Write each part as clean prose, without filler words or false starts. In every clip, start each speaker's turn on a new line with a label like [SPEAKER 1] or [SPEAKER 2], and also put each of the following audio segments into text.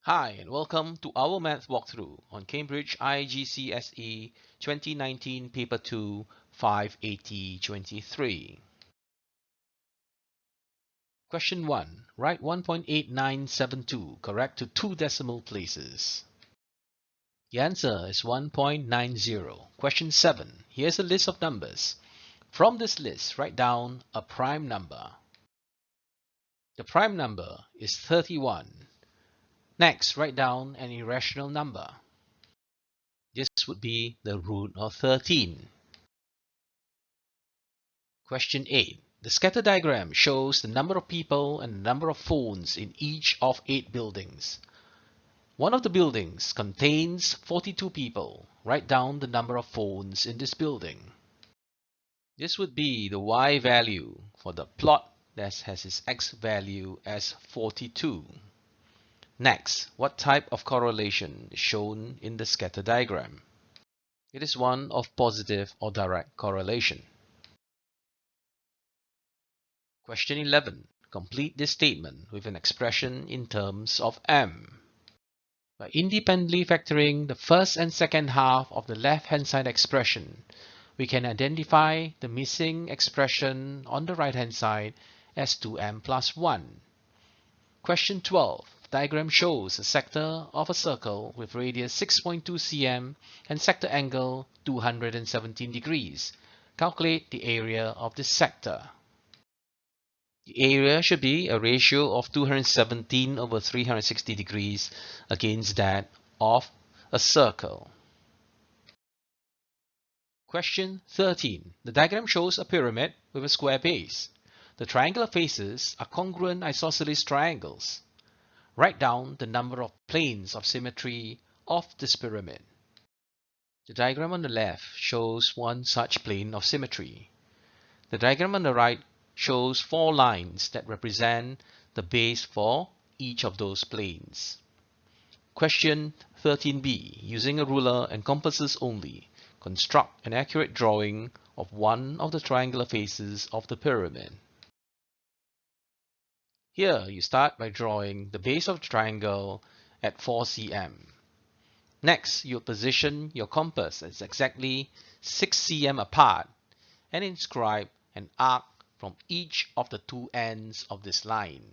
[SPEAKER 1] Hi and welcome to our math walkthrough on Cambridge IGCSE 2019 Paper 2 58023. Question 1. Write 1.8972 correct to 2 decimal places. The answer is 1.90. Question 7. Here's a list of numbers. From this list, write down a prime number. The prime number is 31. Next, write down an irrational number. This would be the root of 13. Question 8. The scatter diagram shows the number of people and the number of phones in each of 8 buildings. One of the buildings contains 42 people. Write down the number of phones in this building. This would be the y value for the plot that has its x value as 42. Next, what type of correlation is shown in the scatter diagram? It is one of positive or direct correlation. Question 11. Complete this statement with an expression in terms of m. By independently factoring the first and second half of the left-hand side expression, we can identify the missing expression on the right-hand side as 2m plus 1. Question 12. Diagram shows a sector of a circle with radius 6.2 cm and sector angle 217 degrees. Calculate the area of this sector. The area should be a ratio of 217 over 360 degrees against that of a circle. Question 13. The diagram shows a pyramid with a square base. The triangular faces are congruent isosceles triangles. Write down the number of planes of symmetry of this pyramid. The diagram on the left shows one such plane of symmetry. The diagram on the right shows 4 lines that represent the base for each of those planes. Question 13b. Using a ruler and compasses only, construct an accurate drawing of one of the triangular faces of the pyramid. Here you start by drawing the base of the triangle at 4 cm. Next, you position your compass as exactly 6 cm apart and inscribe an arc from each of the 2 ends of this line.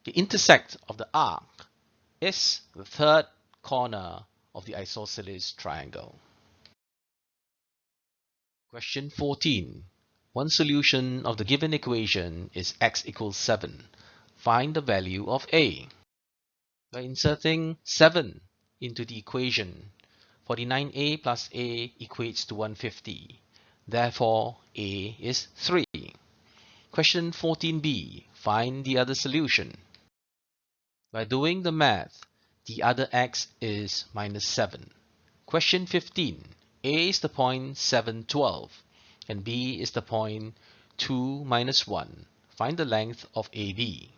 [SPEAKER 1] The intersect of the arc is the third corner of the isosceles triangle. Question 14. One solution of the given equation is x equals 7. Find the value of a. By inserting 7 into the equation, 49a plus a equates to 150. Therefore, a is 3. Question 14b. Find the other solution. By doing the math, the other x is minus 7. Question 15. A is the point 7, 12, and b is the point 2, minus 1. Find the length of AB.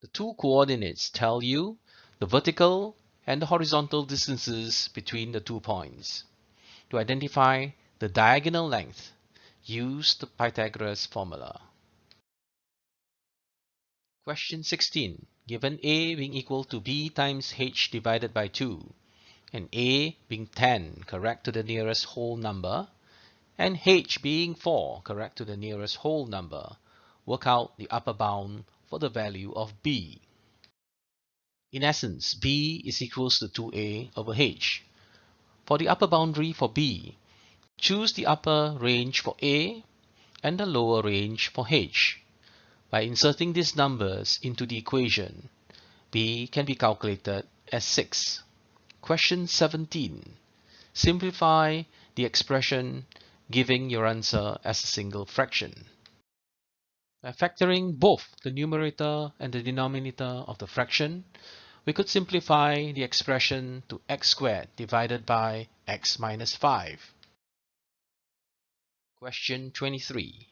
[SPEAKER 1] The two coordinates tell you the vertical and the horizontal distances between the 2 points. To identify the diagonal length, use the Pythagoras formula. Question 16. Given a being equal to b times h divided by 2, and a being 10 correct to the nearest whole number, and h being 4 correct to the nearest whole number, work out the upper bound for the value of b. In essence, b is equals to 2a over h. For the upper boundary for b, choose the upper range for a and the lower range for h. By inserting these numbers into the equation, b can be calculated as 6. Question 17. Simplify the expression, giving your answer as a single fraction. By factoring both the numerator and the denominator of the fraction, we could simplify the expression to x squared divided by x minus 5. Question 23.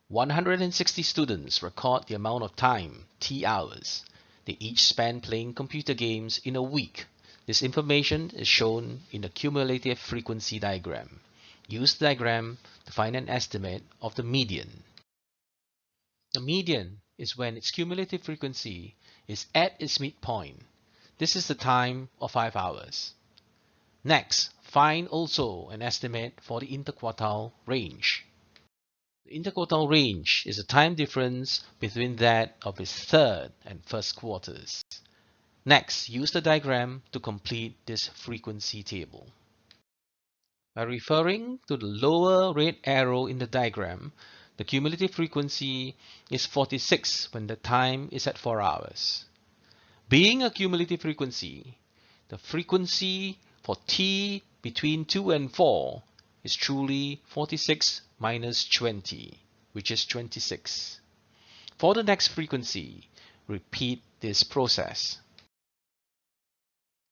[SPEAKER 1] 160 students record the amount of time, T hours, they each spend playing computer games in a week. This information is shown in the cumulative frequency diagram. Use the diagram to find an estimate of the median. The median is when its cumulative frequency is at its midpoint. This is the time of 5 hours. Next, find also an estimate for the interquartile range. The interquartile range is the time difference between that of its third and first quarters. Next, use the diagram to complete this frequency table. By referring to the lower red arrow in the diagram, the cumulative frequency is 46 when the time is at 4 hours. Being a cumulative frequency, the frequency for t between 2 and 4 is truly 46 minus 20, which is 26. For the next frequency, repeat this process.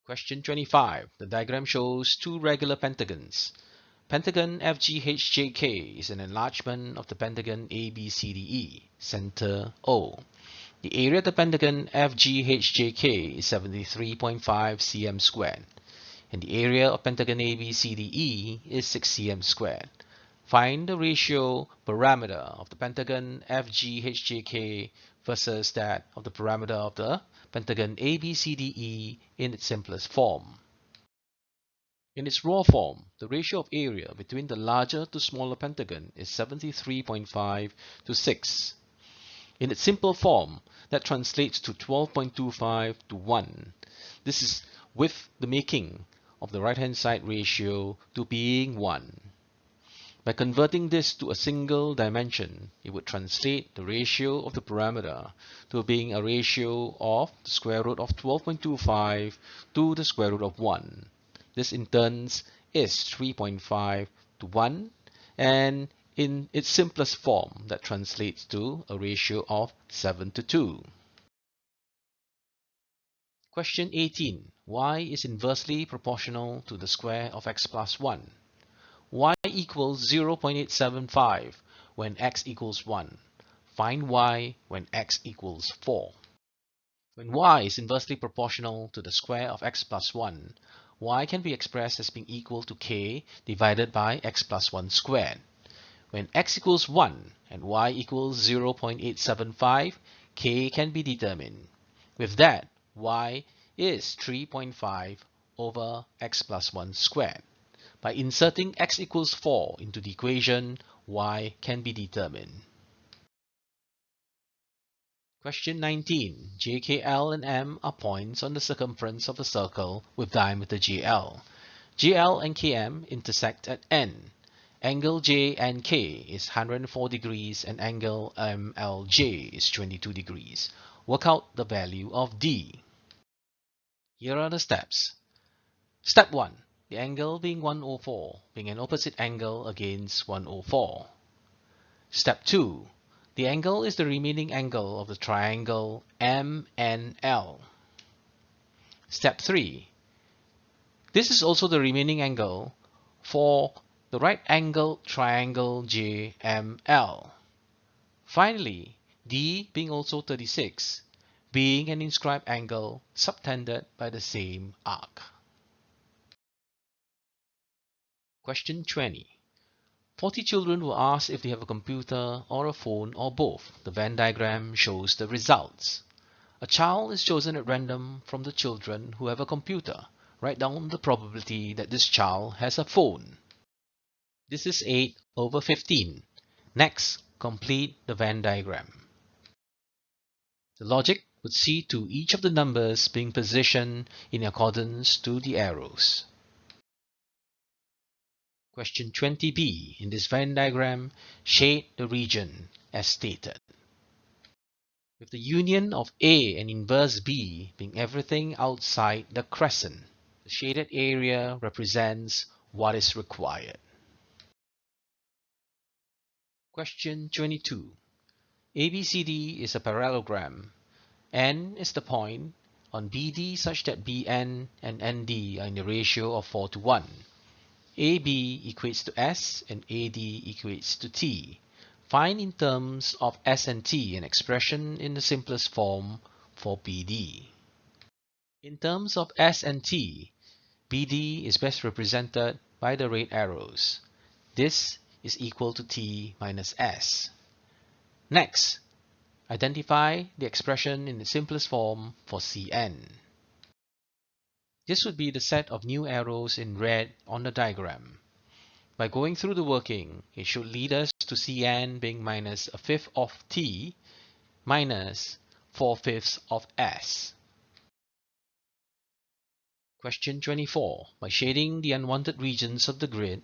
[SPEAKER 1] Question 25. The diagram shows two regular pentagons. Pentagon FGHJK is an enlargement of the pentagon ABCDE, center O. The area of the pentagon FGHJK is 73.5 cm squared, and the area of pentagon ABCDE is 6 cm squared. Find the ratio parameter of the pentagon FGHJK versus that of the parameter of the pentagon ABCDE in its simplest form. In its raw form, the ratio of area between the larger to smaller pentagon is 73.5 to 6. In its simple form, that translates to 12.25 to 1. This is with the making of the right-hand side ratio to being 1. By converting this to a single dimension, it would translate the ratio of the parameter to being a ratio of the square root of 12.25 to the square root of 1. This in turn is 3.5 to 1, and in its simplest form, that translates to a ratio of 7 to 2. Question 18. Y is inversely proportional to the square of x plus 1. Y equals 0.875 when x equals 1. Find y when x equals 4. When y is inversely proportional to the square of x plus 1, y can be expressed as being equal to k divided by x plus 1 squared. When x equals 1 and y equals 0.875, k can be determined. With that, y is 3.5 over x plus 1 squared. By inserting x equals 4 into the equation, y can be determined. Question 19. J, K, L, and M are points on the circumference of a circle with diameter JL. JL and KM intersect at N. Angle J and K is 104 degrees and angle MLJ is 22 degrees. Work out the value of D. Here are the steps. Step 1. The angle being 104, being an opposite angle against 104. Step 2. The angle is the remaining angle of the triangle MNL. Step 3. This is also the remaining angle for the right angle triangle JML. Finally, D being also 36, being an inscribed angle subtended by the same arc. Question 20. 40 children were asked if they have a computer or a phone or both. The Venn diagram shows the results. A child is chosen at random from the children who have a computer. Write down the probability that this child has a phone. This is 8 over 15. Next, complete the Venn diagram. The logic would see to each of the numbers being positioned in accordance to the arrows. Question 20b. In this Venn diagram, shade the region as stated. With the union of A and inverse B being everything outside the crescent, the shaded area represents what is required. Question 22. ABCD is a parallelogram. N is the point on BD such that BN and ND are in the ratio of 4 to 1. AB equates to S and AD equates to T. Find in terms of S and T an expression in the simplest form for BD. In terms of S and T, BD is best represented by the red arrows. This is equal to T minus S. Next, Identify the expression in the simplest form for Cn. This would be the set of new arrows in red on the diagram. By going through the working, it should lead us to Cn being minus a fifth of T minus 4/5 of S. Question 24. By shading the unwanted regions of the grid,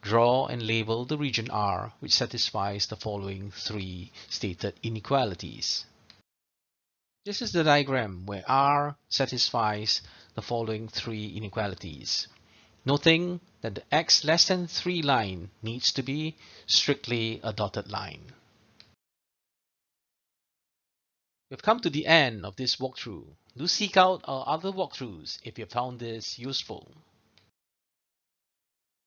[SPEAKER 1] draw and label the region R which satisfies the following three stated inequalities. This is the diagram where R satisfies the following three inequalities. Noting that the x less than 3 line needs to be strictly a dotted line. We've come to the end of this walkthrough. Do seek out our other walkthroughs if you found this useful.